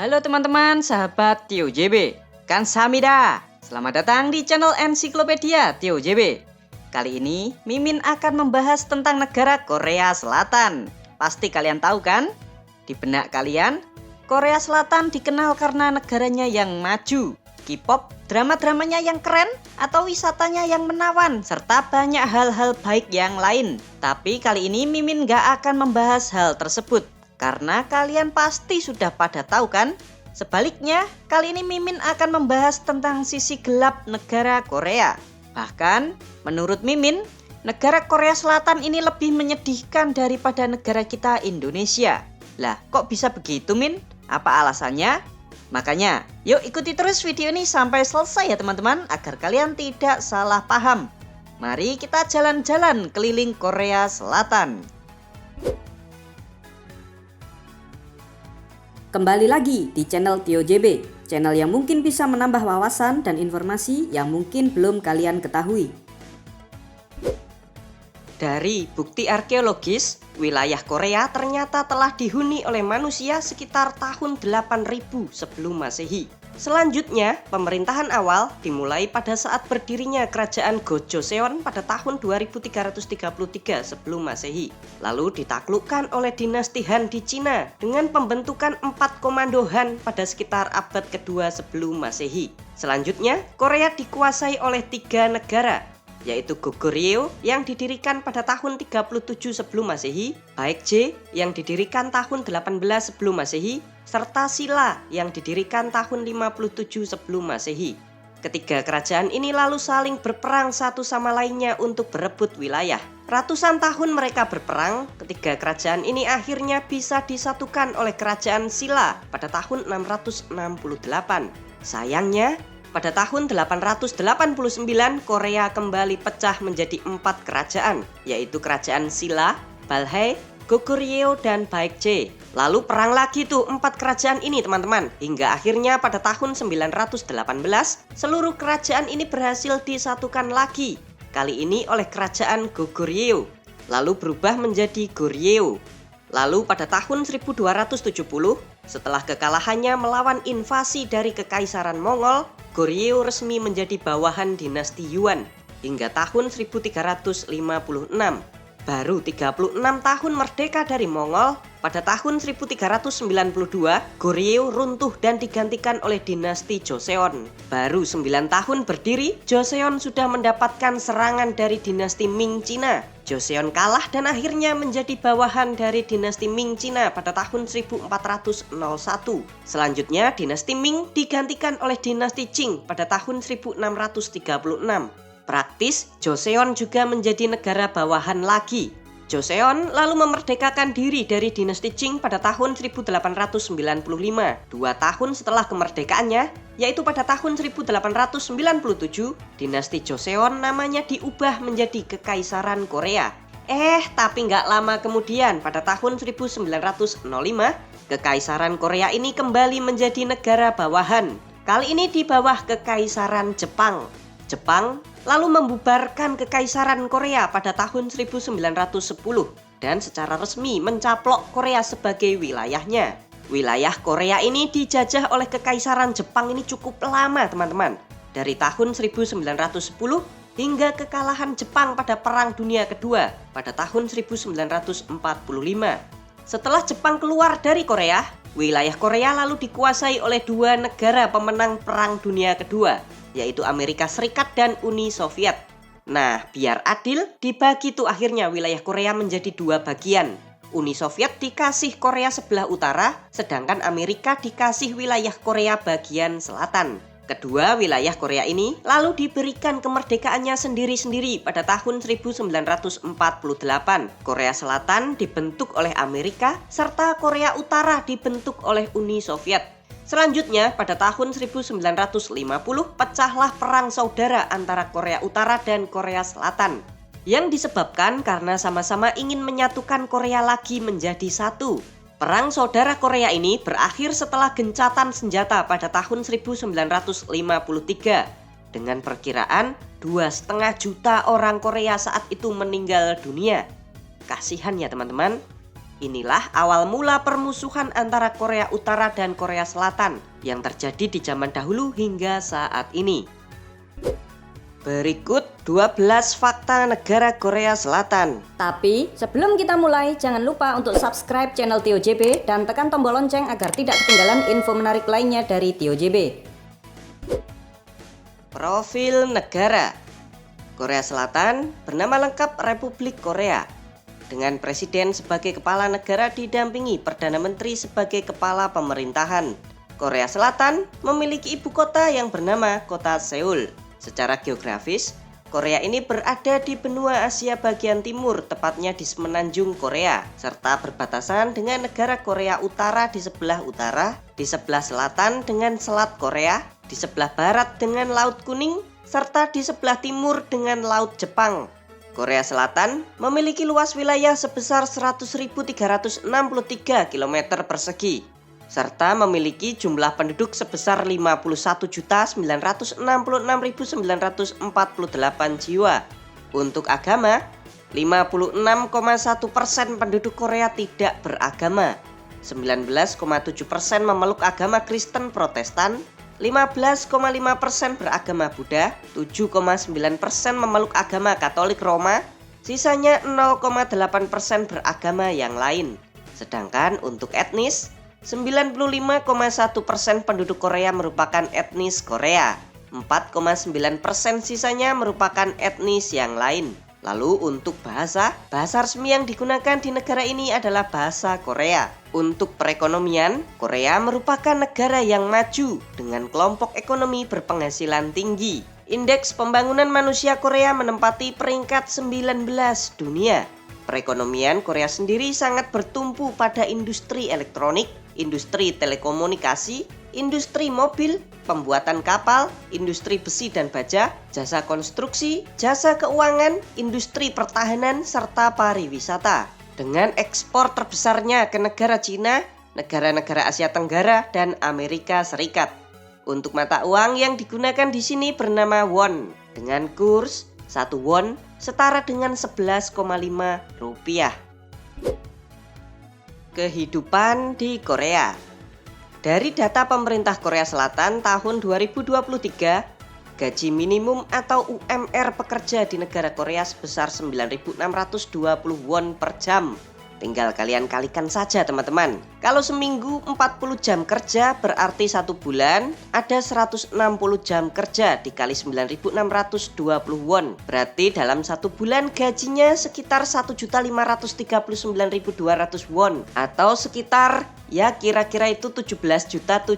Halo teman-teman, sahabat Tio JB. Kamsahamnida. Selamat datang di channel Ensiklopedia Tio JB. Kali ini Mimin akan membahas tentang negara Korea Selatan. Pasti kalian tahu kan? Di benak kalian, Korea Selatan dikenal karena negaranya yang maju, K-pop, drama-dramanya yang keren, atau wisatanya yang menawan, serta banyak hal-hal baik yang lain. Tapi kali ini Mimin gak akan membahas hal tersebut, karena kalian pasti sudah pada tahu kan? Sebaliknya, kali ini Mimin akan membahas tentang sisi gelap negara Korea. Bahkan, menurut Mimin, negara Korea Selatan ini lebih menyedihkan daripada negara kita Indonesia. Lah, kok bisa begitu, Min? Apa alasannya? Makanya, yuk ikuti terus video ini sampai selesai ya teman-teman, agar kalian tidak salah paham. Mari kita jalan-jalan keliling Korea Selatan. Kembali lagi di channel Tio JB, channel yang mungkin bisa menambah wawasan dan informasi yang mungkin belum kalian ketahui. Dari bukti arkeologis, wilayah Korea ternyata telah dihuni oleh manusia sekitar tahun 8000 sebelum Masehi. Selanjutnya, pemerintahan awal dimulai pada saat berdirinya kerajaan Gojoseon pada tahun 2333 sebelum Masehi. Lalu ditaklukkan oleh dinasti Han di Cina dengan pembentukan 4 komando Han pada sekitar abad kedua sebelum Masehi. Selanjutnya, Korea dikuasai oleh 3 negara, yaitu Goguryeo yang didirikan pada tahun 37 sebelum Masehi, Baekje yang didirikan tahun 18 sebelum Masehi, serta Silla yang didirikan tahun 57 sebelum Masehi. Ketiga kerajaan ini lalu saling berperang satu sama lainnya untuk berebut wilayah. Ratusan tahun mereka berperang, ketiga kerajaan ini akhirnya bisa disatukan oleh kerajaan Silla pada tahun 668. Sayangnya, pada tahun 889, Korea kembali pecah menjadi 4 kerajaan, yaitu kerajaan Silla, Balhae, Goguryeo, dan Baekje. Lalu perang lagi tuh 4 kerajaan ini teman-teman, hingga akhirnya pada tahun 918, seluruh kerajaan ini berhasil disatukan lagi, kali ini oleh kerajaan Goguryeo, lalu berubah menjadi Goryeo. Lalu pada tahun 1270, setelah kekalahannya melawan invasi dari Kekaisaran Mongol, Goryeo resmi menjadi bawahan dinasti Yuan hingga tahun 1356. Baru 36 tahun merdeka dari Mongol, pada tahun 1392 Goryeo runtuh dan digantikan oleh dinasti Joseon. Baru 9 tahun berdiri, Joseon sudah mendapatkan serangan dari dinasti Ming Cina. Joseon kalah dan akhirnya menjadi bawahan dari dinasti Ming Cina pada tahun 1401. Selanjutnya dinasti Ming digantikan oleh dinasti Qing pada tahun 1636. Praktis, Joseon juga menjadi negara bawahan lagi. Joseon lalu memerdekakan diri dari dinasti Qing pada tahun 1895, 2 tahun setelah kemerdekaannya, yaitu pada tahun 1897, dinasti Joseon namanya diubah menjadi Kekaisaran Korea. Tapi nggak lama kemudian, pada tahun 1905, Kekaisaran Korea ini kembali menjadi negara bawahan. Kali ini di bawah Kekaisaran Jepang. Jepang lalu membubarkan Kekaisaran Korea pada tahun 1910 dan secara resmi mencaplok Korea sebagai wilayahnya. Wilayah Korea ini dijajah oleh Kekaisaran Jepang ini cukup lama teman-teman, dari tahun 1910 hingga kekalahan Jepang pada Perang Dunia Kedua pada tahun 1945. Setelah Jepang keluar dari Korea, wilayah Korea lalu dikuasai oleh 2 negara pemenang Perang Dunia Kedua, yaitu Amerika Serikat dan Uni Soviet. Nah, biar adil, dibagi tuh akhirnya wilayah Korea menjadi 2 bagian. Uni Soviet dikasih Korea sebelah utara, sedangkan Amerika dikasih wilayah Korea bagian selatan. Kedua wilayah Korea ini lalu diberikan kemerdekaannya sendiri-sendiri pada tahun 1948. Korea Selatan dibentuk oleh Amerika, serta Korea Utara dibentuk oleh Uni Soviet. Selanjutnya, pada tahun 1950, pecahlah perang saudara antara Korea Utara dan Korea Selatan, yang disebabkan karena sama-sama ingin menyatukan Korea lagi menjadi satu. Perang saudara Korea ini berakhir setelah gencatan senjata pada tahun 1953, dengan perkiraan 2,5 juta orang Korea saat itu meninggal dunia. Kasihan ya teman-teman. Inilah awal mula permusuhan antara Korea Utara dan Korea Selatan yang terjadi di zaman dahulu hingga saat ini. Berikut 12 fakta negara Korea Selatan. Tapi sebelum kita mulai, jangan lupa untuk subscribe channel TioJB dan tekan tombol lonceng agar tidak ketinggalan info menarik lainnya dari TioJB. Profil negara. Korea Selatan bernama lengkap Republik Korea, dengan presiden sebagai kepala negara didampingi Perdana Menteri sebagai kepala pemerintahan. Korea Selatan memiliki ibu kota yang bernama Kota Seoul. Secara geografis, Korea ini berada di benua Asia bagian timur, tepatnya di semenanjung Korea, serta berbatasan dengan negara Korea Utara di sebelah utara, di sebelah selatan dengan Selat Korea, di sebelah barat dengan Laut Kuning, serta di sebelah timur dengan Laut Jepang. Korea Selatan memiliki luas wilayah sebesar 100.363 km persegi, serta memiliki jumlah penduduk sebesar 51.966.948 jiwa. Untuk agama, 56,1% penduduk Korea tidak beragama, 19,7% memeluk agama Kristen Protestan, 15,5% beragama Buddha, 7,9% memeluk agama Katolik Roma, sisanya 0,8% beragama yang lain. Sedangkan untuk etnis, 95,1% penduduk Korea merupakan etnis Korea, 4,9% sisanya merupakan etnis yang lain. Lalu untuk bahasa resmi yang digunakan di negara ini adalah bahasa Korea. Untuk perekonomian, Korea merupakan negara yang maju dengan kelompok ekonomi berpenghasilan tinggi. Indeks pembangunan manusia Korea menempati peringkat 19 dunia. Perekonomian Korea sendiri sangat bertumpu pada industri elektronik, industri telekomunikasi, industri mobil, pembuatan kapal, industri besi dan baja, jasa konstruksi, jasa keuangan, industri pertahanan, serta pariwisata. Dengan ekspor terbesarnya ke negara Cina, negara-negara Asia Tenggara, dan Amerika Serikat. Untuk mata uang yang digunakan di sini bernama won, dengan kurs 1 won setara dengan 11,5 rupiah. Kehidupan di Korea. Dari data pemerintah Korea Selatan tahun 2023, gaji minimum atau UMR pekerja di negara Korea sebesar 9.620 won per jam. Tinggal kalian kalikan saja teman-teman. Kalau seminggu 40 jam kerja berarti 1 bulan ada 160 jam kerja dikali 9.620 won. Berarti dalam 1 bulan gajinya sekitar 1.539.200 won. Atau sekitar ya kira-kira itu 17.700.000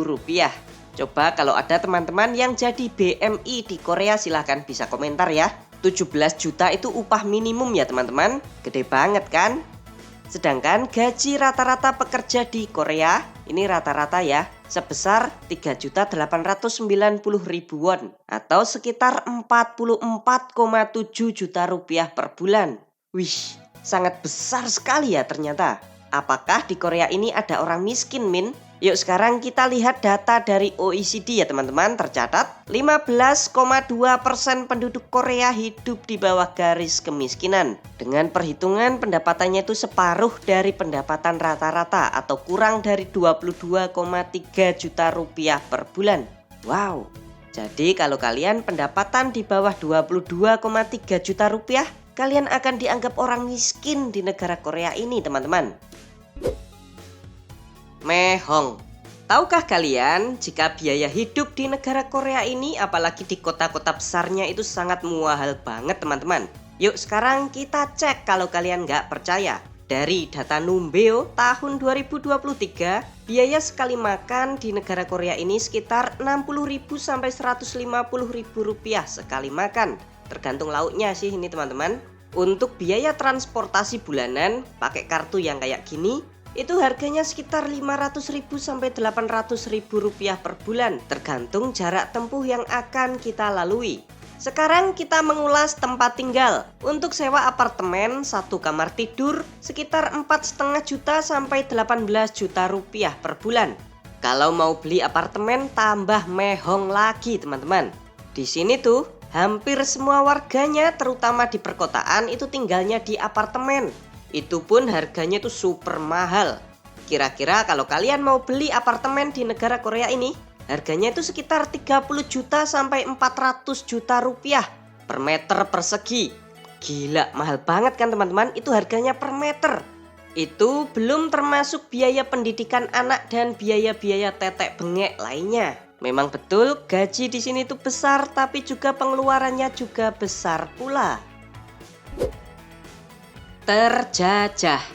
rupiah. Coba kalau ada teman-teman yang jadi BMI di Korea silahkan bisa komentar ya. 17 juta itu upah minimum ya teman-teman. Gede banget kan? Sedangkan gaji rata-rata pekerja di Korea, ini rata-rata ya, sebesar 3.890.000 won atau sekitar 44,7 juta rupiah per bulan. Wih, sangat besar sekali ya ternyata. Apakah di Korea ini ada orang miskin, Min? Yuk sekarang kita lihat data dari OECD ya teman-teman. Tercatat 15,2% penduduk Korea hidup di bawah garis kemiskinan. Dengan perhitungan pendapatannya itu separuh dari pendapatan rata-rata atau kurang dari 22,3 juta rupiah per bulan. Wow, jadi kalau kalian pendapatan di bawah 22,3 juta rupiah, kalian akan dianggap orang miskin di negara Korea ini teman-teman. Mehong. Tahukah kalian jika biaya hidup di negara Korea ini apalagi di kota-kota besarnya itu sangat mahal banget teman-teman. Yuk sekarang kita cek kalau kalian nggak percaya. Dari data Numbeo tahun 2023, biaya sekali makan di negara Korea ini sekitar 60.000 sampai 150.000 rupiah sekali makan. Tergantung lauknya sih ini teman-teman. Untuk biaya transportasi bulanan pakai kartu yang kayak gini, itu harganya sekitar 500.000 sampai 800.000 rupiah per bulan, tergantung jarak tempuh yang akan kita lalui. Sekarang kita mengulas tempat tinggal. Untuk sewa apartemen 1 kamar tidur sekitar 4,5 juta sampai 18 juta rupiah per bulan. Kalau mau beli apartemen tambah mehong lagi teman-teman. Di sini tuh hampir semua warganya terutama di perkotaan itu tinggalnya di apartemen. Itu pun harganya itu super mahal. Kira-kira kalau kalian mau beli apartemen di negara Korea ini, harganya itu sekitar 30 juta sampai 400 juta rupiah per meter persegi. Gila, mahal banget kan teman-teman? Itu harganya per meter. Itu belum termasuk biaya pendidikan anak dan biaya-biaya tetek bengek lainnya. Memang betul gaji di sini itu besar, tapi juga pengeluarannya juga besar pula. Terjajah.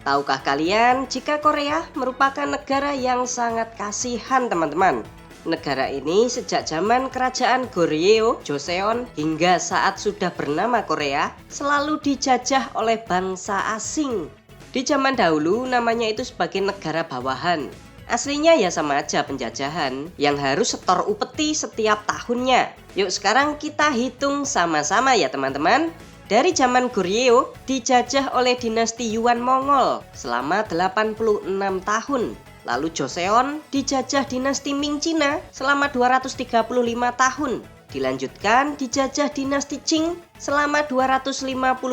Tahukah kalian jika Korea merupakan negara yang sangat kasihan teman-teman? Negara ini sejak zaman kerajaan Goryeo, Joseon hingga saat sudah bernama Korea selalu dijajah oleh bangsa asing. Di zaman dahulu namanya itu sebagai negara bawahan. Aslinya ya sama aja penjajahan yang harus setor upeti setiap tahunnya. Yuk sekarang kita hitung sama-sama ya teman-teman. Dari zaman Goryeo dijajah oleh dinasti Yuan Mongol selama 86 tahun. Lalu Joseon dijajah dinasti Ming Cina selama 235 tahun. Dilanjutkan dijajah dinasti Qing selama 259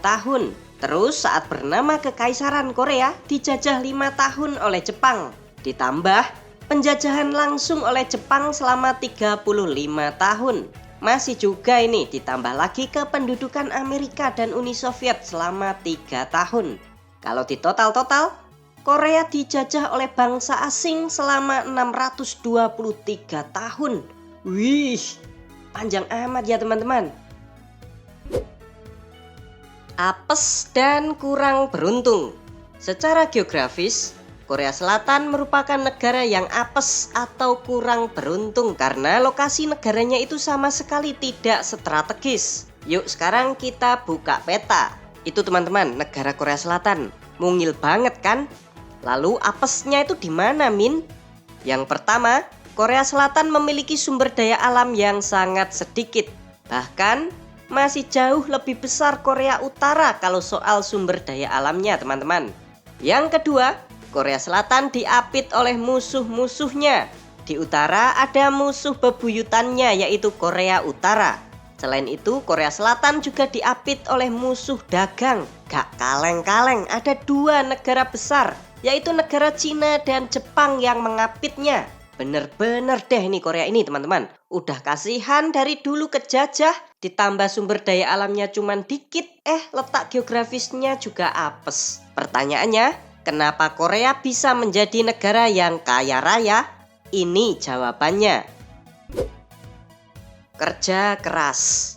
tahun. Terus saat bernama Kekaisaran Korea dijajah 5 tahun oleh Jepang. Ditambah penjajahan langsung oleh Jepang selama 35 tahun. Masih juga ini ditambah lagi kependudukan Amerika dan Uni Soviet selama 3 tahun. Kalau di total-total, Korea dijajah oleh bangsa asing selama 623 tahun. Wih, panjang amat ya teman-teman. Apes dan kurang beruntung. Secara geografis, Korea Selatan merupakan negara yang apes atau kurang beruntung karena lokasi negaranya itu sama sekali tidak strategis. Yuk sekarang kita buka peta. Itu teman-teman, negara Korea Selatan. Mungil banget kan? Lalu apesnya itu di mana, Min? Yang pertama, Korea Selatan memiliki sumber daya alam yang sangat sedikit. Bahkan masih jauh lebih besar Korea Utara kalau soal sumber daya alamnya, teman-teman. Yang kedua, Korea Selatan diapit oleh musuh-musuhnya. Di utara ada musuh bebuyutannya yaitu Korea Utara. Selain itu Korea Selatan juga diapit oleh musuh dagang. Gak kaleng-kaleng, ada 2 negara besar yaitu negara Cina dan Jepang yang mengapitnya. Bener-bener deh nih Korea ini teman-teman. Udah kasihan dari dulu kejajah, ditambah sumber daya alamnya cuman dikit, letak geografisnya juga apes. Pertanyaannya, kenapa Korea bisa menjadi negara yang kaya raya? Ini jawabannya. Kerja keras.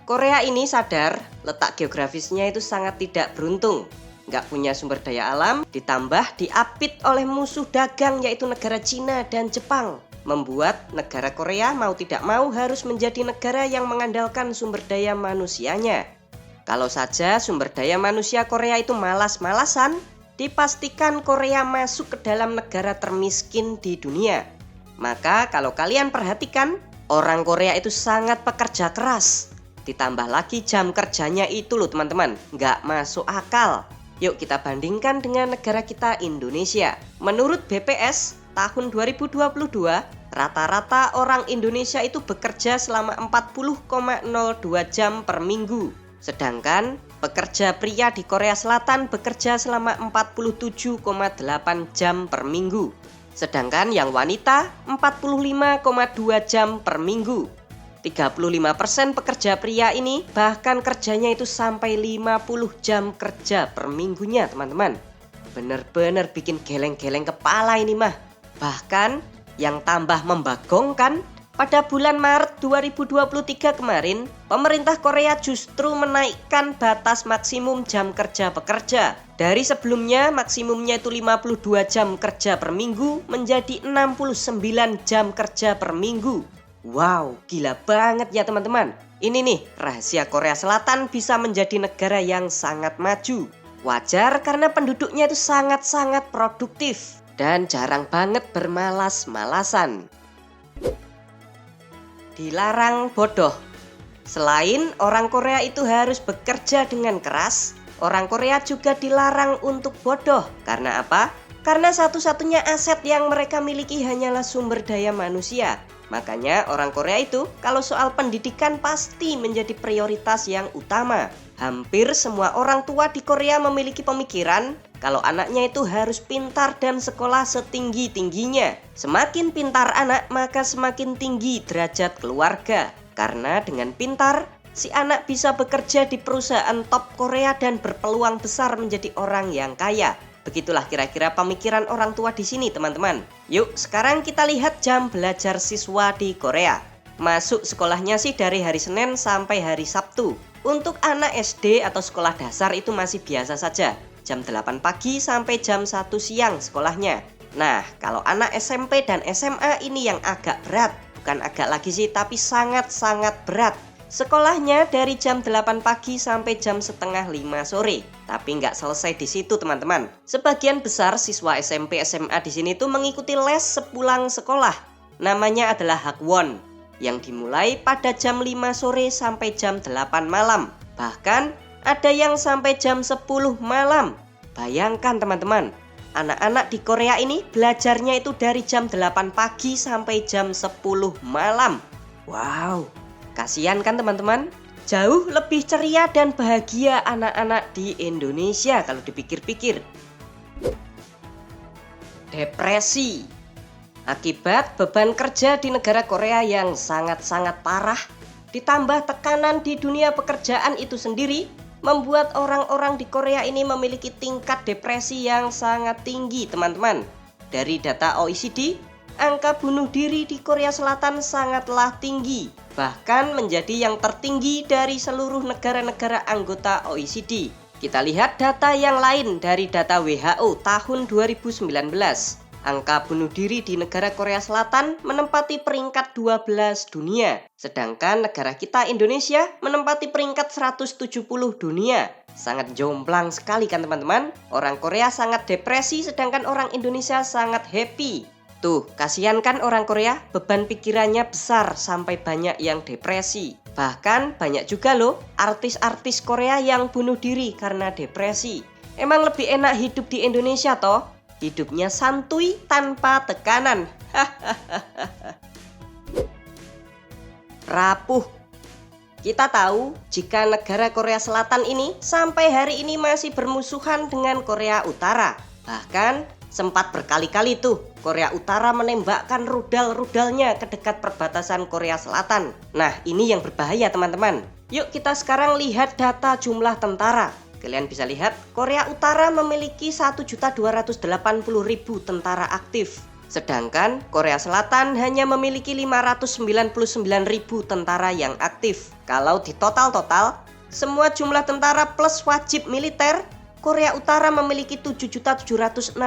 Korea ini sadar letak geografisnya itu sangat tidak beruntung. Nggak punya sumber daya alam, ditambah diapit oleh musuh dagang yaitu negara Cina dan Jepang. Membuat negara Korea mau tidak mau harus menjadi negara yang mengandalkan sumber daya manusianya. Kalau saja sumber daya manusia Korea itu malas-malasan, dipastikan Korea masuk ke dalam negara termiskin di dunia. Maka kalau kalian perhatikan, orang Korea itu sangat pekerja keras. Ditambah lagi jam kerjanya itu loh teman-teman, nggak masuk akal. Yuk kita bandingkan dengan negara kita Indonesia. Menurut BPS, tahun 2022, rata-rata orang Indonesia itu bekerja selama 40,02 jam per minggu. Sedangkan pekerja pria di Korea Selatan bekerja selama 47,8 jam per minggu. Sedangkan yang wanita 45,2 jam per minggu. 35% pekerja pria ini bahkan kerjanya itu sampai 50 jam kerja per minggunya teman-teman. Bener-bener bikin geleng-geleng kepala ini mah. Bahkan yang tambah membagongkan, pada bulan Maret 2023 kemarin, pemerintah Korea justru menaikkan batas maksimum jam kerja pekerja. Dari sebelumnya maksimumnya itu 52 jam kerja per minggu menjadi 69 jam kerja per minggu. Wow, gila banget ya teman-teman. Ini nih, rahasia Korea Selatan bisa menjadi negara yang sangat maju. Wajar karena penduduknya itu sangat-sangat produktif dan jarang banget bermalas-malasan. Dilarang bodoh. Selain orang Korea itu harus bekerja dengan keras, orang Korea juga dilarang untuk bodoh. Karena apa? Karena satu-satunya aset yang mereka miliki hanyalah sumber daya manusia. Makanya orang Korea itu kalau soal pendidikan pasti menjadi prioritas yang utama. Hampir semua orang tua di Korea memiliki pemikiran kalau anaknya itu harus pintar dan sekolah setinggi-tingginya. Semakin pintar anak, maka semakin tinggi derajat keluarga. Karena dengan pintar, si anak bisa bekerja di perusahaan top Korea dan berpeluang besar menjadi orang yang kaya. Begitulah kira-kira pemikiran orang tua di sini, teman-teman. Yuk, sekarang kita lihat jam belajar siswa di Korea. Masuk sekolahnya sih dari hari Senin sampai hari Sabtu. Untuk anak SD atau sekolah dasar itu masih biasa saja. Jam 8 pagi sampai jam 1 siang sekolahnya. Nah, kalau anak SMP dan SMA ini yang agak berat. Bukan agak lagi sih, tapi sangat-sangat berat. Sekolahnya dari jam 8 pagi sampai jam setengah 5 sore. Tapi nggak selesai di situ, teman-teman. Sebagian besar siswa SMP SMA di sini tuh mengikuti les sepulang sekolah. Namanya adalah Hakwon, yang dimulai pada jam 5 sore sampai jam 8 malam. Bahkan ada yang sampai jam 10 malam. Bayangkan teman-teman, anak-anak di Korea ini belajarnya itu dari jam 8 pagi sampai jam 10 malam. Wow, kasihan kan teman-teman? Jauh lebih ceria dan bahagia anak-anak di Indonesia kalau dipikir-pikir. Depresi akibat beban kerja di negara Korea yang sangat-sangat parah, ditambah tekanan di dunia pekerjaan itu sendiri, membuat orang-orang di Korea ini memiliki tingkat depresi yang sangat tinggi, teman-teman. Dari data OECD, angka bunuh diri di Korea Selatan sangatlah tinggi, bahkan menjadi yang tertinggi dari seluruh negara-negara anggota OECD. Kita lihat data yang lain dari data WHO tahun 2019. Angka bunuh diri di negara Korea Selatan menempati peringkat 12 dunia. Sedangkan negara kita Indonesia menempati peringkat 170 dunia. Sangat jomplang sekali kan teman-teman? Orang Korea sangat depresi sedangkan orang Indonesia sangat happy. Tuh, kasihan kan orang Korea? Beban pikirannya besar sampai banyak yang depresi. Bahkan banyak juga loh artis-artis Korea yang bunuh diri karena depresi. Emang lebih enak hidup di Indonesia toh? Hidupnya santuy tanpa tekanan. Rapuh. Kita tahu jika negara Korea Selatan ini sampai hari ini masih bermusuhan dengan Korea Utara. Bahkan sempat berkali-kali tuh Korea Utara menembakkan rudal-rudalnya ke dekat perbatasan Korea Selatan. Nah, ini yang berbahaya teman-teman. Yuk kita sekarang lihat data jumlah tentara. Kalian bisa lihat Korea Utara memiliki 1.280.000 tentara aktif. Sedangkan Korea Selatan hanya memiliki 599.000 tentara yang aktif. Kalau di total semua jumlah tentara plus wajib militer, Korea Utara memiliki 7.769.000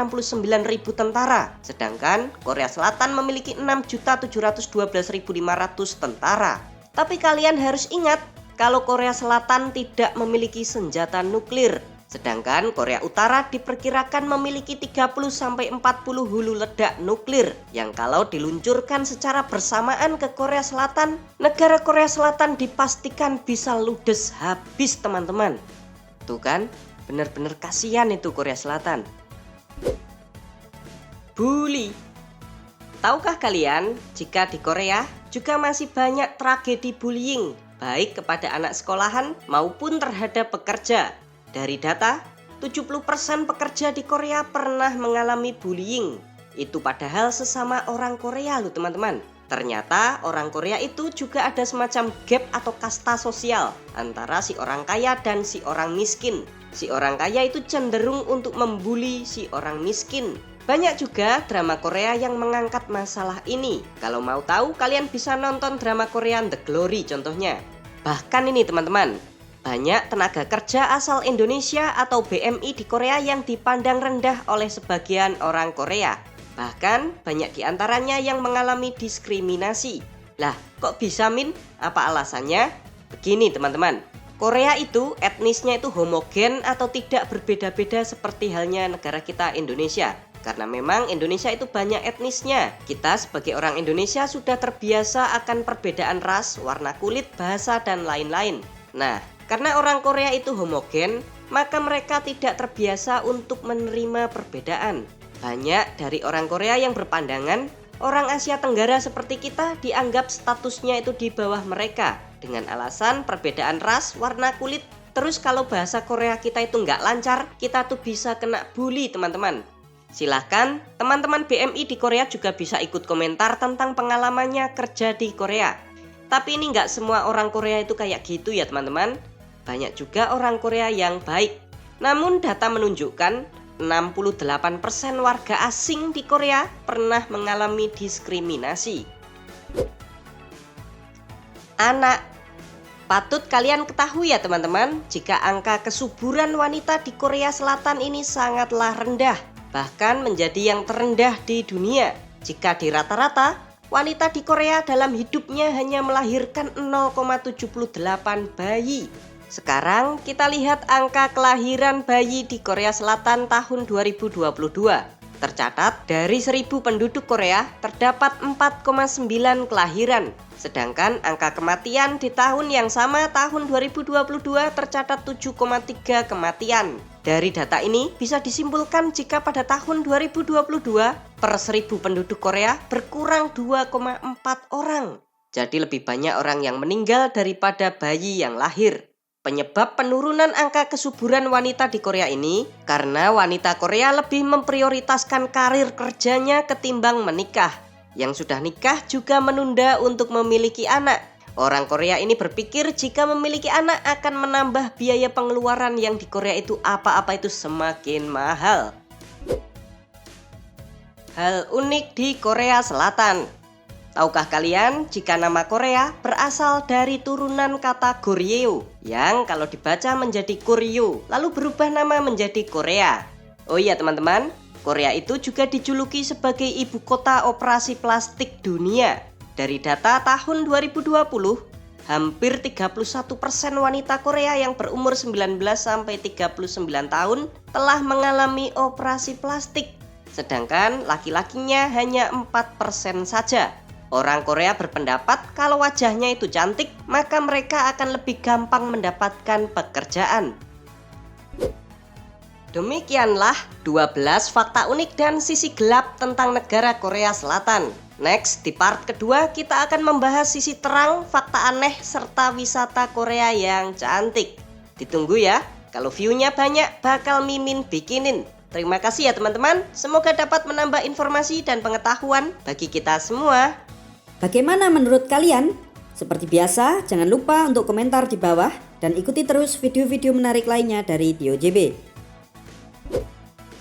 tentara. Sedangkan Korea Selatan memiliki 6.712.500 tentara. Tapi kalian harus ingat, kalau Korea Selatan tidak memiliki senjata nuklir, sedangkan Korea Utara diperkirakan memiliki 30-40 hulu ledak nuklir yang kalau diluncurkan secara bersamaan ke Korea Selatan, negara Korea Selatan dipastikan bisa ludes habis teman-teman. Tuh kan, benar-benar kasihan itu Korea Selatan. Bully. Tahukah kalian jika di Korea juga masih banyak tragedi bullying, baik kepada anak sekolahan maupun terhadap pekerja. Dari data, 70% pekerja di Korea pernah mengalami bullying. Itu padahal sesama orang Korea loh teman-teman. Ternyata orang Korea itu juga ada semacam gap atau kasta sosial antara si orang kaya dan si orang miskin. Si orang kaya itu cenderung untuk membuli si orang miskin. Banyak juga drama Korea yang mengangkat masalah ini. Kalau mau tahu, kalian bisa nonton drama Korea The Glory contohnya. Bahkan ini teman-teman, banyak tenaga kerja asal Indonesia atau BMI di Korea yang dipandang rendah oleh sebagian orang Korea. Bahkan banyak diantaranya yang mengalami diskriminasi. Lah, kok bisa Min? Apa alasannya? Begini teman-teman, Korea itu etnisnya itu homogen atau tidak berbeda-beda seperti halnya negara kita Indonesia. Karena memang Indonesia itu banyak etnisnya. Kita sebagai orang Indonesia sudah terbiasa akan perbedaan ras, warna kulit, bahasa, dan lain-lain. Nah, karena orang Korea itu homogen, maka mereka tidak terbiasa untuk menerima perbedaan. Banyak dari orang Korea yang berpandangan orang Asia Tenggara seperti kita dianggap statusnya itu di bawah mereka dengan alasan perbedaan ras, warna kulit. Terus kalau bahasa Korea kita itu nggak lancar, kita tuh bisa kena bully teman-teman. Silahkan teman-teman BMI di Korea juga bisa ikut komentar tentang pengalamannya kerja di Korea. Tapi ini nggak semua orang Korea itu kayak gitu ya teman-teman. Banyak juga orang Korea yang baik. Namun data menunjukkan 68% warga asing di Korea pernah mengalami diskriminasi. Anak. Patut kalian ketahui ya teman-teman, jika angka kesuburan wanita di Korea Selatan ini sangatlah rendah, bahkan menjadi yang terendah di dunia. Jika di rata-rata, wanita di Korea dalam hidupnya hanya melahirkan 0,78 bayi. Sekarang kita lihat angka kelahiran bayi di Korea Selatan tahun 2022. Tercatat dari 1.000 penduduk Korea terdapat 4,9 kelahiran. Sedangkan angka kematian di tahun yang sama tahun 2022 tercatat 7,3 kematian. Dari data ini bisa disimpulkan jika pada tahun 2022 per 1.000 penduduk Korea berkurang 2,4 orang. Jadi lebih banyak orang yang meninggal daripada bayi yang lahir. Penyebab penurunan angka kesuburan wanita di Korea ini karena wanita Korea lebih memprioritaskan karir kerjanya ketimbang menikah. Yang sudah nikah juga menunda untuk memiliki anak. Orang Korea ini berpikir jika memiliki anak akan menambah biaya pengeluaran yang di Korea itu apa-apa itu semakin mahal. Hal unik di Korea Selatan. Tahukah kalian jika nama Korea berasal dari turunan kata Goryeo yang kalau dibaca menjadi Koryo lalu berubah nama menjadi Korea. Oh iya teman-teman, Korea itu juga dijuluki sebagai ibu kota operasi plastik dunia. Dari data tahun 2020, hampir 31% wanita Korea yang berumur 19 sampai 39 tahun telah mengalami operasi plastik. Sedangkan laki-lakinya hanya 4% saja. Orang Korea berpendapat kalau wajahnya itu cantik, maka mereka akan lebih gampang mendapatkan pekerjaan. Demikianlah 12 fakta unik dan sisi gelap tentang negara Korea Selatan. Next, di part kedua kita akan membahas sisi terang, fakta aneh, serta wisata Korea yang cantik. Ditunggu ya, kalau view-nya banyak bakal Mimin bikinin. Terima kasih ya teman-teman, semoga dapat menambah informasi dan pengetahuan bagi kita semua. Bagaimana menurut kalian? Seperti biasa, jangan lupa untuk komentar di bawah dan ikuti terus video-video menarik lainnya dari Tio JB.